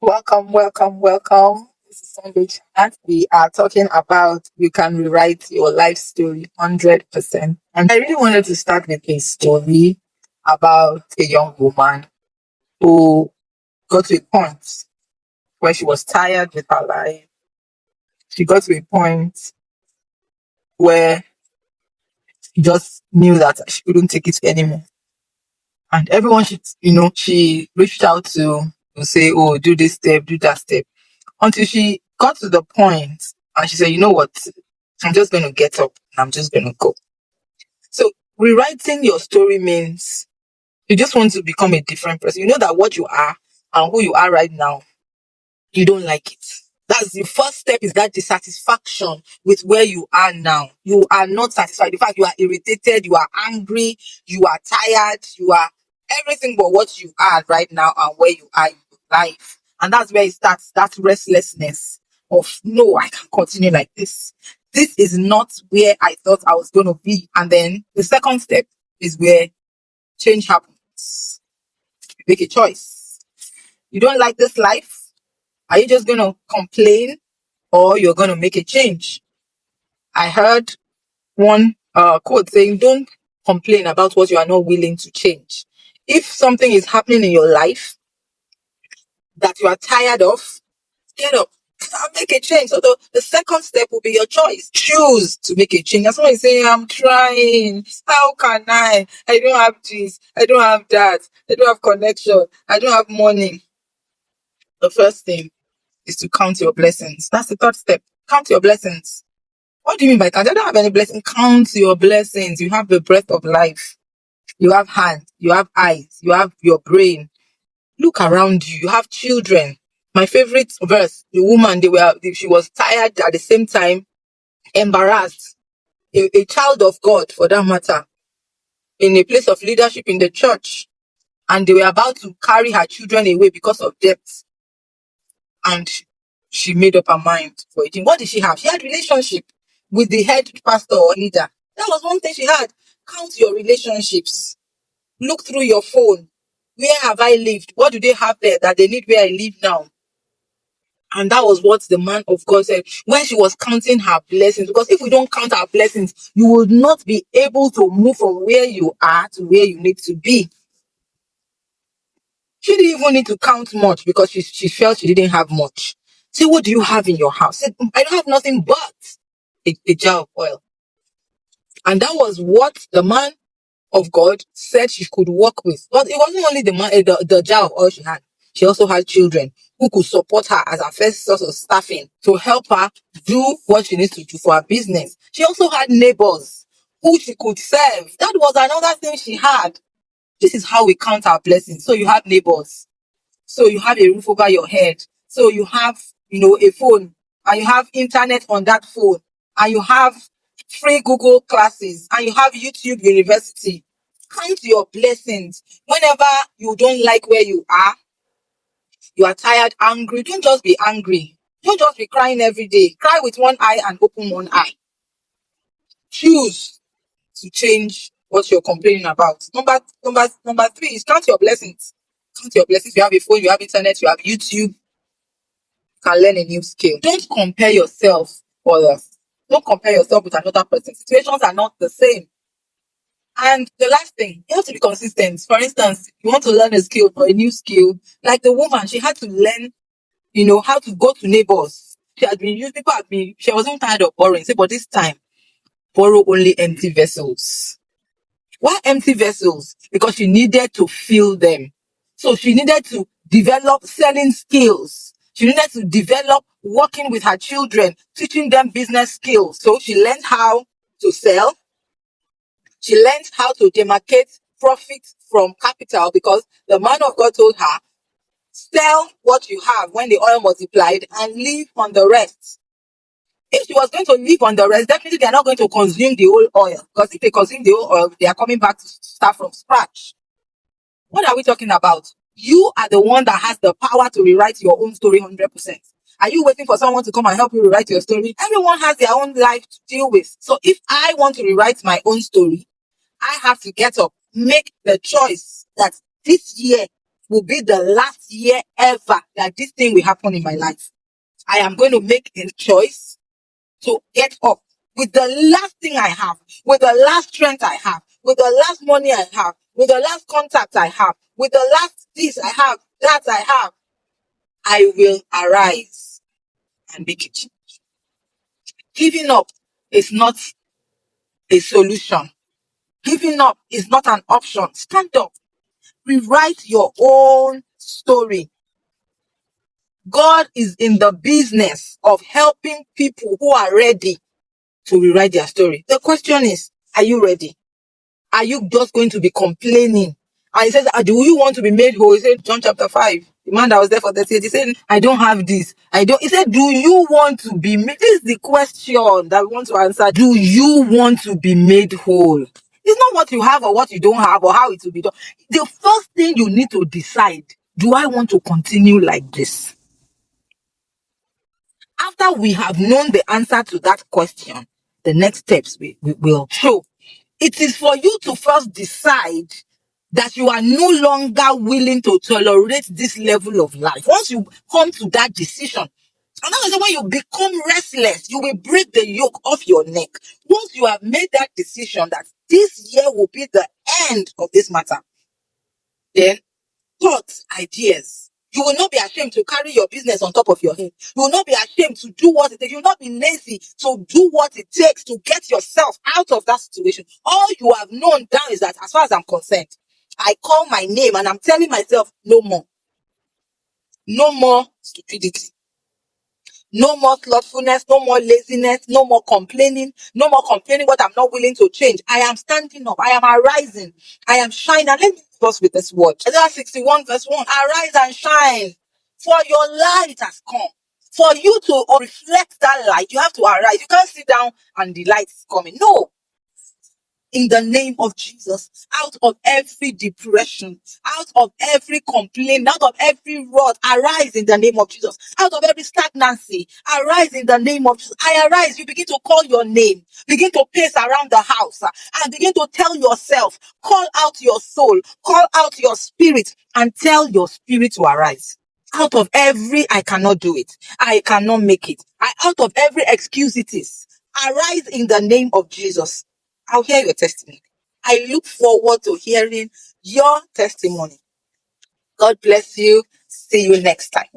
Welcome, welcome, welcome. This is Sunday Chat. We are talking about you can rewrite your life story 100%. And I really wanted to start with a story about a young woman who got to a point where she was tired with her life. She got to a point where she just knew that she couldn't take it anymore. And everyone she reached out to say, oh, do this step, do that step. Until she got to the point and she said, you know what? I'm just going to get up and I'm just going to go. So rewriting your story means you just want to become a different person. You know that what you are and who you are right now, you don't like it. That's the first step, is that dissatisfaction with where you are now. You are not satisfied. In fact, you are irritated, you are angry, you are tired, you are everything but what you are right now and where you are in your life. And that's where it starts, that restlessness of, no, I can't continue like this. This is not where I thought I was going to be. And then the second step is where change happens. You make a choice. You don't like this life. Are you just going to complain, or you're going to make a change? I heard one quote saying, don't complain about what you are not willing to change. If something is happening in your life that you are tired of, get up and make a change. So the second step will be your choice. Choose to make a change. And someone is saying, I'm trying. How can I? I don't have this. I don't have that. I don't have connection. I don't have money. The first thing is to count your blessings. That's the third step. Count your blessings. What do you mean by count? I don't have any blessing. Count your blessings. You have the breath of life. You have hands. You have eyes. You have your brain. Look around you. You have children. My favorite verse, the woman, she was tired at the same time, embarrassed. A child of God, for that matter, in a place of leadership in the church. And they were about to carry her children away because of debt. And she made up her mind for it. What did she have? She had relationship with the head pastor or leader. That was one thing she had. Count your relationships. Look through your phone. Where have I lived? What do they have there that they need where I live now? And that was what the man of God said when she was counting her blessings. Because if we don't count our blessings, you will not be able to move from where you are to where you need to be. She didn't even need to count much because she felt she didn't have much. Say, what do you have in your house? Said, I don't have nothing but a jar of oil. And that was what the man of God said she could work with. But it wasn't only the jar of oil she had. She also had children who could support her as her first source of staffing to help her do what she needs to do for her business. She also had neighbors who she could serve. That was another thing she had. This is how we count our blessings. So you have neighbors. So you have a roof over your head. So you have, a phone, and you have internet on that phone, and you have free Google classes, and you have YouTube University. Count your blessings. Whenever you don't like where you are tired, angry, don't just be angry. Don't just be crying every day. Cry with one eye and open one eye. Choose to change what you're complaining about. Number three is count your blessings. Count your blessings. You have a phone, you have internet, you have YouTube, can learn a new skill. Don't compare yourself with others. Don't compare yourself with another person. Situations are not the same. And the last thing, you have to be consistent. For instance, you want to learn a skill or a new skill, like the woman, she had to learn, how to go to neighbors. She had been used, people had been, she wasn't tired of borrowing. Say, but this time, borrow only empty vessels. Why empty vessels? Because she needed to fill them. So she needed to develop selling skills. She needed to develop working with her children, teaching them business skills. So she learned how to sell. She learned how to demarcate profit from capital, because the man of God told her, sell what you have when the oil multiplied and live on the rest. If she was going to live on the rest, definitely they are not going to consume the whole oil. Because if they consume the whole oil, they are coming back to start from scratch. What are we talking about? You are the one that has the power to rewrite your own story 100%. Are you waiting for someone to come and help you rewrite your story? Everyone has their own life to deal with. So if I want to rewrite my own story, I have to get up, make the choice that this year will be the last year ever that this thing will happen in my life. I am going to make a choice to get up with the last thing I have, with the last strength I have, with the last money I have, with the last contact I have, with the last this I have, that I have. I will arise and make it. Giving up is not a solution. Giving up is not an option. Stand up. Rewrite your own story. God is in the business of helping people who are ready to rewrite their story. The question is, are you ready? Are you just going to be complaining? And he says, do you want to be made whole? He said, John chapter 5. The man that was there for 30 years, he said, I don't have this. He said, do you want to be made? This is the question that we want to answer. Do you want to be made whole? It's not what you have or what you don't have or how it will be done. The first thing you need to decide, do I want to continue like this? After we have known the answer to that question, the next steps we will show. It is for you to first decide that you are no longer willing to tolerate this level of life. Once you come to that decision, and that is when you become restless, you will break the yoke off your neck. Once you have made that decision that this year will be the end of this matter, then thoughts, ideas. You will not be ashamed to carry your business on top of your head. You will not be ashamed to do what it takes. You will not be lazy to do what it takes to get yourself out of that situation. All you have known down is that, as far as I'm concerned, I call my name and I'm telling myself, no more. No more stupidity. No more slothfulness, no more laziness, no more complaining what I'm not willing to change. I am standing up. I am arising. I am shining. Let me close with this word. Isaiah 61 verse 1. Arise and shine, for your light has come. For you to reflect that light, you have to arise. You can't sit down and the light is coming. No. In the name of Jesus, out of every depression, out of every complaint, out of every rot, arise in the name of Jesus. Out of every stagnancy, arise in the name of Jesus. I arise. You begin to call your name, begin to pace around the house, and begin to tell yourself, call out your soul, call out your spirit, and tell your spirit to arise. Out of every, I cannot do it, I cannot make it, out of every excuse it is, arise in the name of Jesus. I'll hear your testimony. I look forward to hearing your testimony. God bless you. See you next time.